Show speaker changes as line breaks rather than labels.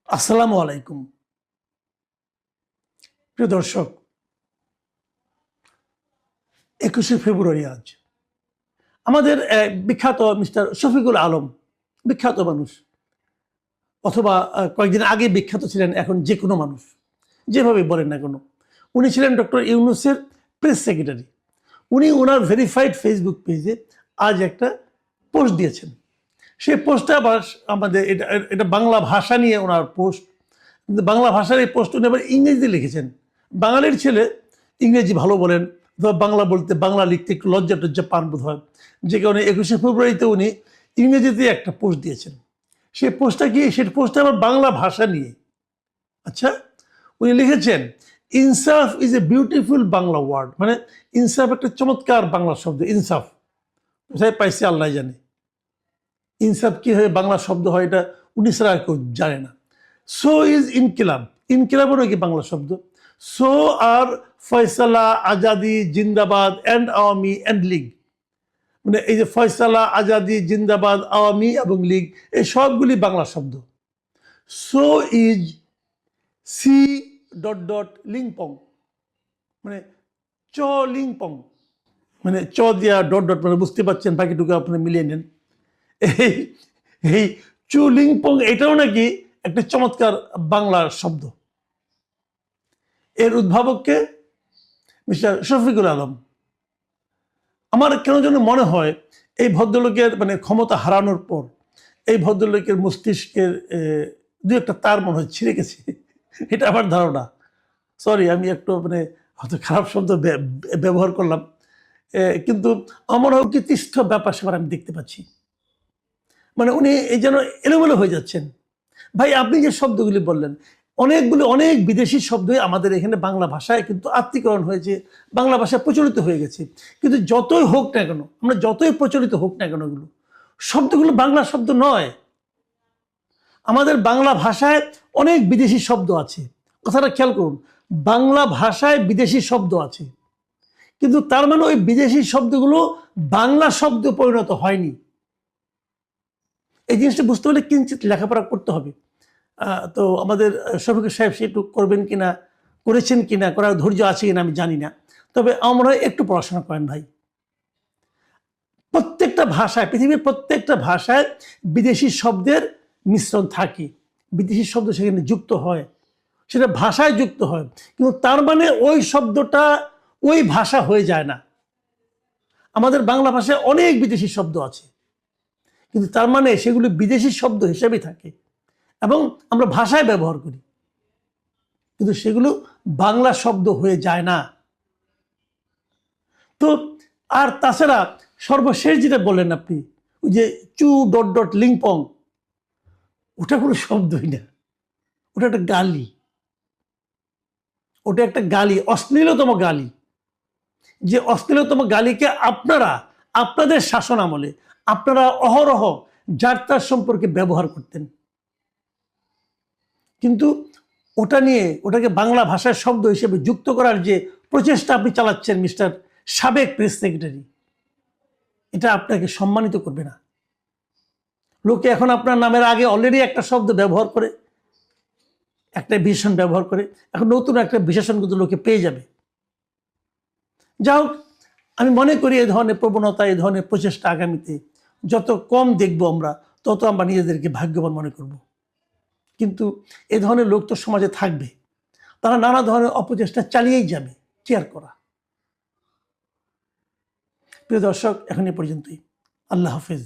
আসসালামু আলাইকুম প্রিয় দর্শক। 21শে ফেব্রুয়ারি আজ আমাদের বিখ্যাত মিস্টার শফিকুল আলম, বিখ্যাত মানুষ, অথবা কয়েকদিন আগে বিখ্যাত ছিলেন, এখন যে কোনো মানুষ যেভাবে বলেন না কেন, উনি ছিলেন ডক্টর ইউনূসের প্রেস সেক্রেটারি। উনি ওনার ভেরিফাইড ফেসবুক পেজে আজ একটা পোস্ট দিয়েছেন। সেই পোস্টটা আবার আমাদের এটা বাংলা ভাষা নিয়ে ওনার পোস্ট, বাংলা ভাষার এই পোস্ট উনি আবার ইংরেজিতে লিখেছেন। বাঙালির ছেলে ইংরেজি ভালো বলেন, অথবা বাংলা বলতে, বাংলা লিখতে একটু লজ্জা টজ্জা পান বোধ হয়, যে কারণে 21শে ফেব্রুয়ারিতে উনি ইংরেজিতে একটা পোস্ট দিয়েছেন। সেই পোস্টটা কি, সেই পোস্টটা আবার বাংলা ভাষা নিয়ে। আচ্ছা, উনি লিখেছেন, ইনসাফ is a beautiful Bangla word. মানে ইনসাফ একটা চমৎকার বাংলা শব্দ। ইনসাফ কোথায় পাইছে আল্লাহ জানে। ইনসাফ কি হয়ে বাংলা শব্দ হয় এটা উনি ছাড়া আর কেউ জানে না। সো ইজ ইনকিলাব, ইনকিলাবও নাকি বাংলা শব্দ। সো আর ফয়সালা, আজাদি, জিন্দাবাদ অ্যান্ড আওয়ামী অ্যান্ড লীগ। মানে এই যে ফয়সালা, আজাদি, জিন্দাবাদ, আওয়ামী এবং লীগ, এই সবগুলি বাংলা শব্দ। So is C dot dot লিংপং, মানে চ লিংপং, মানে চ দিয়া ডট ডট, মানে বুঝতে পারছেন, বাকিটুকু আপনি মিলিয়ে নেন। এই এই চু লিংপং এটাও নাকি একটা চমৎকার বাংলা শব্দ। এর উদ্ভাবককে মিস্টার শফিকুল আলম। আমার কেন যেন মনে হয় এই ভদ্রলোকের মানে ক্ষমতা হারানোর পর এই ভদ্রলোকের মস্তিষ্কের দু একটা তার মনে হয় ছিঁড়ে গেছে। এটা আমার ধারণা। সরি, আমি একটু মানে হয়তো খারাপ শব্দ ব্যবহার করলাম, কিন্তু আমার কৃতিষ্ঠ ব্যাপার সেবার আমি দেখতে পাচ্ছি। মানে উনি এই যেন এলোমেলো হয়ে যাচ্ছেন। ভাই, আপনি যে শব্দগুলি বললেন, অনেক বিদেশি শব্দই আমাদের এখানে বাংলা ভাষায় কিন্তু আত্মীকরণ হয়েছে, বাংলা ভাষায় প্রচলিত হয়ে গেছে। কিন্তু যতই হোক না কেন, আমরা যতই প্রচলিত হোক না কেন, এগুলো শব্দগুলো বাংলা শব্দ নয়। আমাদের বাংলা ভাষায় অনেক বিদেশি শব্দ আছে, কথাটা খেয়াল করুন। বাংলা ভাষায় বিদেশি শব্দ আছে, কিন্তু তার মানে ওই বিদেশি শব্দগুলো বাংলা শব্দ পরিণত হয়নি। এই জিনিসটা বুঝতে হলে কিঞ্চিত লেখাপড়া করতে হবে। তো আমাদের শফিকুল সাহেব সেটু করবেন কিনা, করেছেন কিনা, করার ধৈর্য আছে কিনা আমি জানি না। তবে আমরা একটু পড়াশোনা করেন ভাই। প্রত্যেকটা ভাষায়, পৃথিবীর প্রত্যেকটা ভাষায় বিদেশি শব্দের মিশ্রণ থাকে, বিদেশি শব্দ সেখানে যুক্ত হয়, সেটা ভাষায় যুক্ত হয়, কিন্তু তার মানে ওই শব্দটা ওই ভাষা হয়ে যায় না। আমাদের বাংলা ভাষায় অনেক বিদেশি শব্দ আছে, কিন্তু তার মানে সেগুলো বিদেশি শব্দ হিসেবে থাকে এবং আমরা ভাষায় ব্যবহার করি, কিন্তু সেগুলো বাংলা শব্দ হয়ে যায় না। তো আর তাছাড়া সর্বশেষ যেটা বললেন আপনি, ওই যে চু ডট ডট লিংপং, ওটা কোনো শব্দই না, ওটা একটা গালি। ওটা একটা গালি, অশ্লীলতম গালি। যে অশ্লীলতম গালিকে আপনারা আপনাদের শাসন আমলে আপনারা অহরহ যার তার সম্পর্কে ব্যবহার করতেন, কিন্তু ওটা নিয়ে ওটাকে বাংলা ভাষার শব্দ হিসেবে যুক্ত করার যে প্রচেষ্টা আপনি চালাচ্ছেন মিস্টার সাবেক প্রেস সেক্রেটারি, এটা আপনাকে সম্মানিত করবে না। লোকে এখন আপনার নামের আগে অলরেডি একটা শব্দ ব্যবহার করে, একটা বিশেষণ ব্যবহার করে, এখন নতুন একটা বিশেষণ কিন্তু লোকে পেয়ে যাবে। যা হোক, আমি মনে করি এই ধরনের প্রবণতা, এই ধরনের প্রচেষ্টা আগামীতে যত কম দেখব আমরা, তত আমরা নিজেদেরকে ভাগ্যবান মনে করব। কিন্তু এ ধরনের লোক তো সমাজে থাকবে, তারা নানা ধরনের অপচেষ্টা চালিয়েই যাবে। কেয়ার করা। প্রিয় দর্শক, এখন এ পর্যন্তই। আল্লাহ হাফেজ।